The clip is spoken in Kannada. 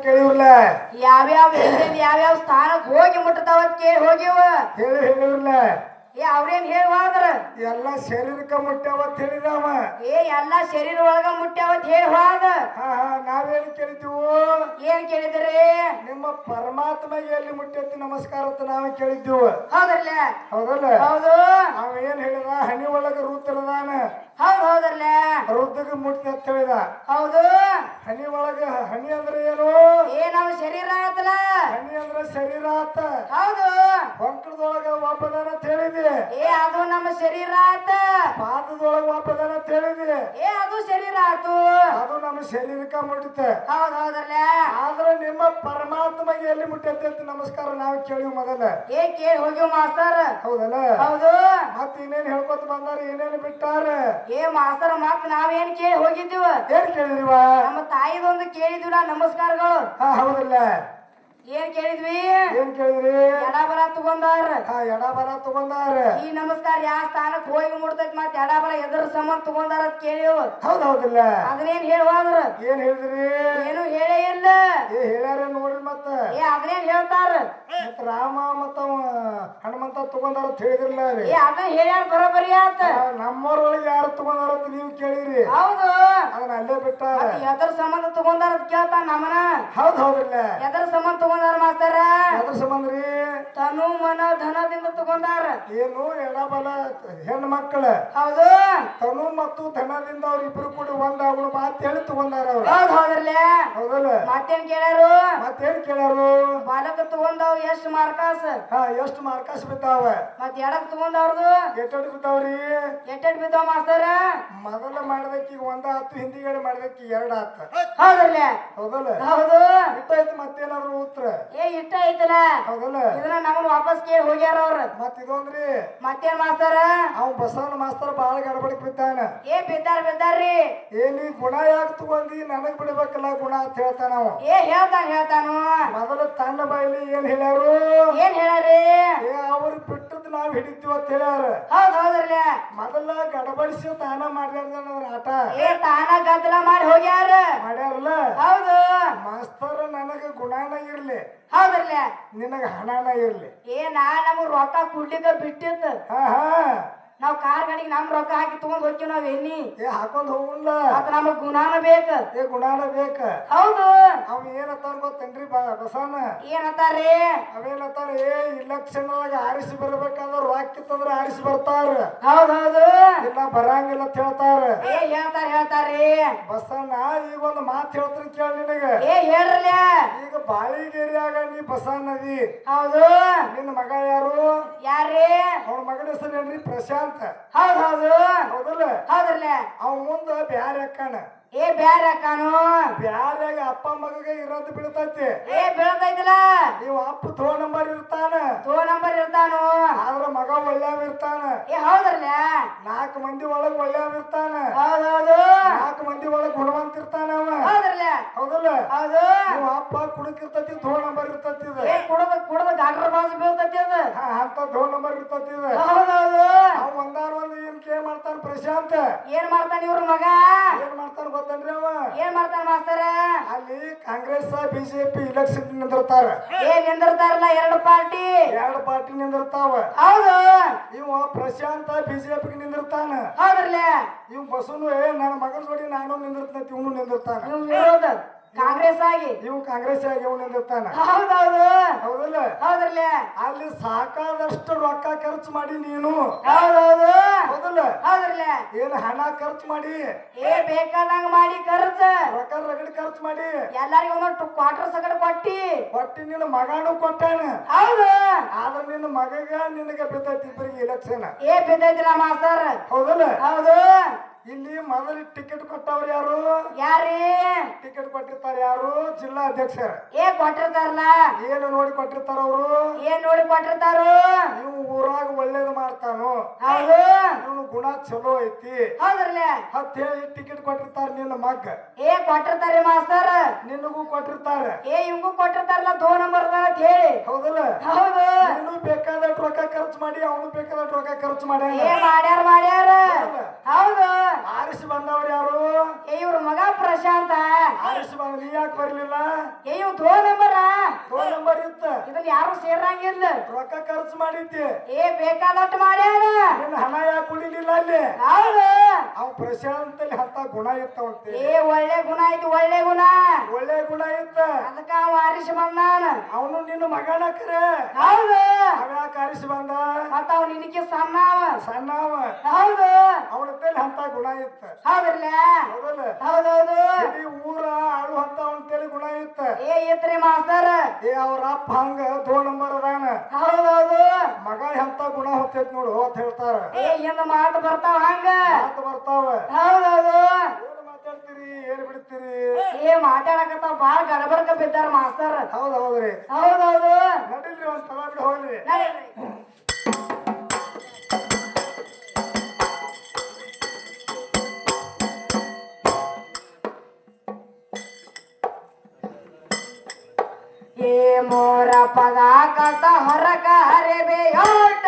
ಕೇಳಿವ್ರಲ್ಲ ಯಾವ್ಯಾವ ಎಲ್ಲೆಲ್ಲಿ ಯಾವ್ಯಾವ ಸ್ಥಾನಕ್ಕೆ ಹೋಗಿ ಮುಟ್ಟತಾವತ್ ಕೇಳಿ ಹೋಗಿವ ಹೇಳಿವ್ರಲ್ಲ ಅವ್ರೇನ್ ಹೇಳುವಾದ್ರ ಎಲ್ಲ ಶರೀರಕ್ಕೆ ಮುಟ್ಟ್ಯಾವತ್ ಹೇಳಿದವ ಎಲ್ಲಾ ಶರೀರ ಒಳಗ ಮುಟ್ಟ್ಯಾವತ್ ಹೇಳುವಾಗ ನಾವೇನು ಕೇಳಿದ್ದೀವು ಏನ್ ಕೇಳಿದ್ರಿ ನಿಮ್ಮ ಪರಮಾತ್ಮಗೆ ಎಲ್ಲಿ ಮುಟ್ಟೈತಿ ನಮಸ್ಕಾರ ಅಂತ ನಾವೇ ಕೇಳಿದ್ದೀವು ಹೌದ್ರಲ್ಲ ಹೌದಲ್ಲ ಹೌದು ಅವ ಏನ್ ಹೇಳಿದ ಹನಿ ಒಳಗ ರುದ್ರದಾನ ಹೌದ್ರಲ್ಲ ರುದ್ರಗೆ ಮುಟ್ಟಿ ಅಂತ ಹೇಳಿದ ಹೌದು ಹನಿ ಒಳಗ ಹನಿ ಅಂದ್ರೆ ಏನು ನಮ್ಮ ಶರೀರ ಆತಲ್ಲ ಹನಿ ಅಂದ್ರೆ ಶರೀರ ಆತ ಹೌದು ಹೊಂಕಳದೊಳಗ ಒಬ್ಬದಾನ ಅಂತ ಹೇಳಿದಿ ಅದು ನಮ್ಮ ಶರೀರ ಆತ ಪಾದದೊಳಗ ಒಬ್ಬದಾನ ಅಂತ ಹೇಳಿದಿ ಅದು ಶರೀರ ಆತು ಅದು ನಮ್ಮ ಶರೀರಕ್ಕ ಮುಟ್ಟಿತ ಹೌದ್ರಲ್ಲ ಆದ್ರೆ ನಿಮ್ಮ ಪರಮಾತ್ಮಗೆ ಎಲ್ಲಿ ಮುಟ್ಟೈತಿ ಅಂತ ನಮಸ್ಕಾರ ನಾವು ಕೇಳಿವ್ ಮೊದಲ ಕೇಳಿ ಹೋಗಿವ್ ಮಾಸ್ತರ್ ಹೌದಲ್ಲ ಹೌದು ಮತ್ ಇನ್ನೇನ್ ಹೇಳ್ಕೊತ ಬಂದಾರ ಏನೇನು ಬಿಟ್ಟಾರ ಮಾಸ್ತರ್ ಮತ್ ನಾವೇನ್ ಕೇಳಿ ಹೋಗಿದ್ದೀವ ಏನ್ ಕೇಳಿದ್ರಿವ ನಮ್ಮ ತಾಯಿದೊಂದು ಕೇಳಿದ್ವಿ ನಮಸ್ಕಾರಗಳು ಹೌದಲ್ಲ ಏನ್ ಕೇಳಿದ್ವಿ ಏನ್ ಕೇಳಿದ್ರಿ ಎಡಬಲ ತಗೊಂಡಾರ ಎಡಬಲ ತಗೊಂಡಾರ ಈ ನಮಸ್ಕಾರ ಯಾವ ಸ್ಥಾನಕ್ ಹೋಗಿ ಮುಡ್ತೈತಿ ಮತ್ ಎಡಬಲ ಎದ್ರ ಸಂಬಂಧ ತಗೊಂಡಾರ ಅಂತ ಕೇಳಿವ್ ಹೌದೌದಿಲ್ಲ ಅದನ್ನೇನ್ ಹೇಳುವಾದ್ರ ಏನ್ ಹೇಳಿದ್ರಿ ಏನು ಹೇಳೇ ಇಲ್ಲ ಹೇಳ್ಯಾರ ನೋಡ್ರಿ ಮತ್ತ ಅದನ್ನೇನ್ ಹೇಳ್ತಾರ ಮತ್ತ ರಾಮ ಮತ್ತ ಹನುಮಂತ ತಗೊಂಡಾರ ಅಂತ ಹೇಳಿದ್ರಲ್ಲ ರೀ ಅದನ್ನ ಹೇಳ್ಯಾರ ಬರೋಬರಿ ಆತ ನಮ್ಮವ್ರೊಳಗೆ ಯಾರು ತಗೊಂಡಾರ ಅಂತ ನೀವು ಕೇಳಿರಿ ಹೌದು ಅದನ್ನ ಅಲ್ಲೇ ಬಿಟ್ಟಾರ ಎದ್ರ ಸಂಬಂಧ ತಗೊಂಡಾರ ಅಂತ ಕೇಳ್ತಾನ ನಮ್ಮನ ಹೌದಿಲ್ಲ ಎದ್ರ ಸಂಬಂಧ ತಗೊಂಡಾರ ಮಾಸ್ತಾರ ಎದ್ರ ಸಂಬಂಧ ರೀ ತನು ಮನ ಧನದಿಂದ ತಗೊಂಡಾರ ಏನು ಎಡಬಲ ಹೆಣ್ಣು ಮಕ್ಕಳ ಹೌದು ತನು ಮತ್ತು ಧನದಿಂದ ಅವ್ರಿಬ್ರು ಕೂಡ ಒಂದಾಗಲು ಮಾತು ಹೇಳಿ ತಗೊಂಡಾರ ಅವ್ರು ಹೌದ್ರಲ್ಲ ಹೌದಲ್ಲ ಮತ್ತೇನ್ ಕೇಳ್ಯಾರು ಮತ್ತೇನ್ ಕೇಳ್ಯಾರು ಬಾಲಕ ತಗೊಂಡವ್ ಎಷ್ಟ್ ಮಾರ್ಕಾಸ್ ಎಷ್ಟು ಮಾರ್ಕಾಸ್ ಬಿದ್ದಾವ ಮತ್ ಎಡಕ್ ತಗೊಂಡವ್ರದು ಎಟ್ಟೆಡ್ ಬಿದ್ದಾವ್ರಿ ಎಟ್ಟೆಟ್ ಬಿದ್ದಾವ ಮಾಸ್ತಾರ ಮೊದಲ ಮಾಡಿದಕ್ಕೀಗ 1 10 ಹಿಂದಿಗಡೆ ಮಾಡಿದಕ್ಕಿ 2 10 ಹೌದ್ರಲ್ಲ ಹೌದಲ್ಲ ಹೌದು ಇಟ್ಟಾಯ್ತು ಮತ್ತೇನಾದ್ರು ಉತ್ತರ ಇಷ್ಟ ಐತಲ್ಲ ಹೌದಲ್ಲ ಇದನ್ನ ನಮ್ಮನ್ನ ವಾಪಸ್ ಕೇಳಿ ಹೋಗ್ಯಾರ ಅವ್ರ ಮತ್ ಇದೊಂದ್ರಿ ಮತ್ತೇನ್ ಮಾಸ್ತಾರ ಅವ್ ಬಸವನ ಮಾಸ್ತರ್ ಬಾಳ ಗಡಬಡಕ್ ಬಿದ್ದಾನ ಬಿದ್ದಾರ್ರಿ ನೀ ಗುಣ ಯಾಕೆ ತಗೊಂಡಿ ನನಗ್ ಬಿಡ್ಬೇಕಲ್ಲ ಗುಣ ಅಂತ ಹೇಳ್ತಾನ ಅವ ಹೇಳ್ತಾನು ಮೊದಲ ತನ್ನ ಬಾಯಿಲಿ ಏನ್ ಹೇಳ್ಯಾರು ಏನ್ ಹೇಳ್ಯಾರಿ ಅವ್ರು ಬಿಟ್ಟದ್ ನಾವ್ ಹಿಡಿತೀವಿ ಅಂತ ಹೇಳ್ಯಾರ ಹೌದ್ರಲ್ಲ ಮೊದಲ ಗಡಬಡಿಸಿ ತಾನ ಮಾಡ್ಯಾರ ಆಟ ತಾನ ಗದ್ದಲ ಮಾಡಿ ಹೋಗ್ಯಾರ ಮಾಡ್ಯಾರಲ್ಲ ಹೌದು ಮಾಸ್ತರ ನನಗ ಗುಣಾನ ಇರ್ಲಿ ಹೌದ್ರಲ್ಲ ನಿನಗ ಹಣಾನ ಇರ್ಲಿ ನಮಗ್ ರೊಕ್ಕ ಕುಡ್ಲಿಕ್ಕ ಬಿಟ್ಟಿತ್ತು ನಾವ್ ಕಾರ್ ಗಾಡಿಗೆ ನಮ್ ರೊಕ್ಕ ಹಾಕಿ ತಗೊಂಡ್ ಹೋಗ್ತೀವಿ ನಾವ್ ಎಣ್ಣಿ ಹಾಕೊಂಡ್ ಹೋಗಲ್ಲ ಮತ್ತ ನಮಗ್ ಗುಣಾನ ಬೇಕ ಗುಣಾನ ಬೇಕ ಹೌದು ಅವ್ ಏನತ್ತಾರ ಗೊತ್ತೇನ್ರಿ ಬಸವನ ಏನತ್ತಾರಿ ಅವೇನತ್ತಾರ ಇಲೆಕ್ಷನ್ ಒಳಗ ಆರಿಸಿ ಬರ್ಬೇಕಾದ್ರ ರೊಕ್ಕಿತ್ತಂದ್ರ ಆರಿಸಿ ಬರ್ತಾರ ಹೌದೌದು ಇಲ್ಲ ಬರಂಗಿಲ್ಲ ಅಂತ ಹೇಳ್ತಾರ ಹೇಳ್ತಾರಿ ಬಸವನ ಈಗ ಒಂದು ಮಾತು ಹೇಳ್ತೀನಿ ಕೇಳ ನಿನಗ ಹೇಳ್ರಲ್ಲ ಈಗ ಬಾಳಿಗೇರಿಯಾಗ ನೀ ಬಸವ ನದಿ ಹೌದು ನಿನ್ನ ಮಗ ಯಾರು ಯಾರೇ ಅವ್ನ ಮಗನ ಹೆಸರು ಏನ್ರಿ ಪ್ರಶಾಂತ್ ಹೌದಲ್ಲ ಅವ್ ಮುಂದ ಬ್ಯಾರೆ ಅಕ್ಕಣ ಬ್ಯಾರ ಕಾನು ಬ್ಯಾರ್ಯಾಗ ಅಪ್ಪ ಮಗಗ ಇರೋದು ಬೀಳ್ತೈತಿ ಬೀಳ್ತೈತಿಲ್ಲ ಇವ್ ಅಪ್ಪ ಥೋ ನಂಬರ್ ಇರ್ತಾನ ಆದ್ರ ಮಗ ಒಳ್ಳೆಯವ ಇರ್ತಾನ ಹೌದ್ರಲ್ಲ 4 ಮಂದಿ ಒಳಗ್ ಒಳ್ಳೆಯವ ಇರ್ತಾನ ಹೌದೌದು 4 ಮಂದಿ ಒಳಗ್ ಗುಣವಂತ ಇರ್ತಾನ ಅವ ಹೌದಲ್ಲ ಇವ್ ಅಪ್ಪ ಕುಡಕಿರ್ತೈತಿ ಥೋ ನಂಬರ್ ಇರ್ತೈತಿ ಕುಡದ ಡಾಕ್ಟರ್ ಬಾಜು ಬೀಳ್ತೈತಿ ಅದ ಅಂತ ಥೋ ನಂಬರ್ ಇರ್ತೈತಿ ಹೌದೌದು ಅವ್ ಒಂದ್ ಏನ್ ಕೇಳ್ ಮಾಡ್ತಾನ ಪ್ರಶಾಂತ್ ಏನ್ ಮಾಡ್ತಾನ ಇವ್ರ ಮಗ ಏನ್ ಮಾಡ್ತಾನ ಗೊತ್ತನ್ರಿ ಅವ ಏನ್ ಮಾಡ್ತಾನ ಮಾಸ್ತರ ಅಲ್ಲಿ ಕಾಂಗ್ರೆಸ್ ಬಿಜೆಪಿ ಇಲೆಕ್ಷನ್ ನಿಂದಿರ್ತಾರ ನಿಂದಿರ್ತಾರಲ್ಲ 2 ಪಾರ್ಟಿ ನಿಂದಿರ್ತಾವ ಹೌದು ಇವ ಪ್ರಶಾಂತ ಬಿಜೆಪಿಗೆ ನಿಂದಿರ್ತಾನ ಹೌದ್ರಲ್ಲ ಇವ್ ಬಸವನು ನನ್ನ ಮಗನ ಜೋಡಿ ನಾನು ನಿಂದಿರ್ತೈತಿ ಇವನು ನಿಂದಿರ್ತಾನ ಕಾಂಗ್ರೆಸ್ ಆಗಿ ಇವ್ ಕಾಂಗ್ರೆಸ್ ಆಗಿ ಇವ್ ನಿಂದಿರ್ತಾನ ಹೌದ್ರಲ್ಲ ಅಲ್ಲಿ ಸಾಕಾದಷ್ಟು ರೊಕ್ಕ ಖರ್ಚು ಮಾಡಿ ನೀನು ಹೌದ್ರಲ್ಲ ಏನ್ ಹಣ ಖರ್ಚು ಮಾಡಿ ಬೇಕಾದಂಗ ಮಾಡಿ ರೊಕ್ಕ ರಗಡ್ ಖರ್ಚು ಮಾಡಿ ಎಲ್ಲಾರಿಗೂ ಒಂದು ಕ್ವಾರ್ಟರ್ ಸಗಡ್ ಕೊಟ್ಟಿ ನಿನ್ನ ಮಗನು ಕೊಟ್ಟಾನ ಹೌದು ಆದ್ರ ನಿನ್ನ ಮಗಗ ನಿನಗ ಬಿದ್ದೈತಿ ಇಬ್ಬರಿಗೆ ಇಲೆಕ್ಷನ್ ಬಿದ್ದೈತಿಲ್ಲ ಮಾಸ್ತರ್ ಹೌದಲ್ಲ ಹೌದು ಇಲ್ಲಿ ಮೊದಲು ಟಿಕೆಟ್ ಕೊಟ್ಟವ್ರು ಯಾರೇ ಟಿಕೆಟ್ ಕೊಟ್ಟಿರ್ತಾರ ಯಾರು ಜಿಲ್ಲಾ ಅಧ್ಯಕ್ಷರು ಕೊಟ್ಟಿರ್ತಾರಲ್ಲ ಏನು ನೋಡಿ ಕೊಟ್ಟಿರ್ತಾರ ಅವರು ಏನ್ ನೋಡಿ ಕೊಟ್ಟಿರ್ತಾರು ಇವ್ ಊರಾಗ ಒಳ್ಳೇದು ಮಾಡ್ತಾನು ಹೌದು ಇವನು ಗುಣ ಚಲೋ ಐತಿ ಹೌದ್ರಲ್ಲ ಅಂತ ಹೇಳಿ ಟಿಕೆಟ್ ಕೊಟ್ಟಿರ್ತಾರ ನಿನ್ನ ಮಗ್ಗ ಕೊಟ್ಟಿರ್ತಾರೆ ಮಾಸ್ತರ್ ನಿನಗೂ ಕೊಟ್ಟಿರ್ತಾರ ಇವಂಗೂ ಕೊಟ್ಟಿರ್ತಾರಲ್ಲ 2 ನಂಬರ್ ಅಂತ ಹೇಳಿ ಹೌದಲ್ಲ ಹೌದು ನೀನು ಬೇಕಾದಷ್ಟು ರೊಕ್ಕ ಖರ್ಚು ಮಾಡಿ ಅವನು ಬೇಕಾದಷ್ಟು ರೊಕ್ಕ ಖರ್ಚು ಮಾಡ್ಯಾರ ಮಾಡ್ಯಾರ ಹೌದು ಆರಿಸಿ ಬಂದವ್ರು ಯಾರು? ಇವ್ರ ಮಗ ಪ್ರಶಾಂತ. ಆರಿಸಿ ಬಂದ ನೀ ಯಾಕೆ ಬರ್ಲಿಲ್ಲ? ಇವ್ ಥೋ ನಂಬರ ಇತ್ತ ಇದನ್ನ ಯಾರು ಸೇರಂಗಿಲ್ಲ. ರೊಕ್ಕ ಖರ್ಚು ಮಾಡಿದ್ದೆ, ಬೇಕಾದಟ್ಟು ಮಾಡ್ಯಾನ. ನಿನ್ನ ಹಣ ಯಾಕೆ ಕುಡಿಲಿಲ್ಲ ಅಲ್ಲಿ? ಹೌದು, ಅವ್ ಪ್ರಶಾಂತಲ್ಲಿ ಅಂತ ಗುಣ ಇತ್ತವಂತೆ. ಒಳ್ಳೆ ಗುಣ ಐತಿ, ಒಳ್ಳೆ ಗುಣ, ಒಳ್ಳೆ ಗುಣ ಇತ್ತ. ಅದಕ್ಕ ಅವ ಆರಿಸಿ ಬಂದಾನ. ಅವನು ನಿನ್ನ ಮಗನ ಕರೆ. ಹೌದು, ಅವ್ಯಾಕೆ ಆರಿಸಿ ಬಂದ? ಮತ್ತ ಅವ್ ನಿನಗೆ ಸಣ್ಣವ. ಸಣ್ಣವ. ಹೌದು, ಅವನ ತಲೆ ಅಂತ ಗುಣ ಇತ್ತ. ಹೌದಿಲ್ಲ? ಹೌದಲ್ಲ? ಹೌದೌದು, ಇಡೀ ಊರ ಆಳು ಅಂತ ಅವನ ತಲೆ ಗುಣ ಇತ್ತ. ಇತ್ರಿ ಮಾಸ್ತರ್. ಅವ್ರ ಅಪ್ಪ ಹಂಗ 2 ನಂಬರ್ ಅದಾನ. ಹೌದೌದು, ಮಗ ಎಂತ ಗುಣ ಹೊತ್ತೈತ್ ನೋಡು ಅಂತ ಹೇಳ್ತಾರ. ಏನ್ ಮಾತು ಬರ್ತಾವ ಹಂಗ. ಮಾತು ಬರ್ತಾವ. ಹೌದೌದು, ಏನ್ ಮಾತಾಡ್ತೀರಿ, ಏನ್ ಬಿಡ್ತೀರಿ? ಮಾತಾಡಕತ್ತಾವ ಬಾಳ ಗಡಬಡ್ಕ ಬಿದ್ದಾರ ಮಾಸ್ತರ್. ಹೌದೌದ್ರಿ. ಹೌದೌದು, ನಡೀಲ್ರಿ ಒಂದ್ ತಲಾ ಬಿಟ್ಟು ಹೋಗ್ಲಿ. ಮೋರ ಪದ ಕಟ ಹೊರಗ ಹರಿಬೆ ಯೋಟ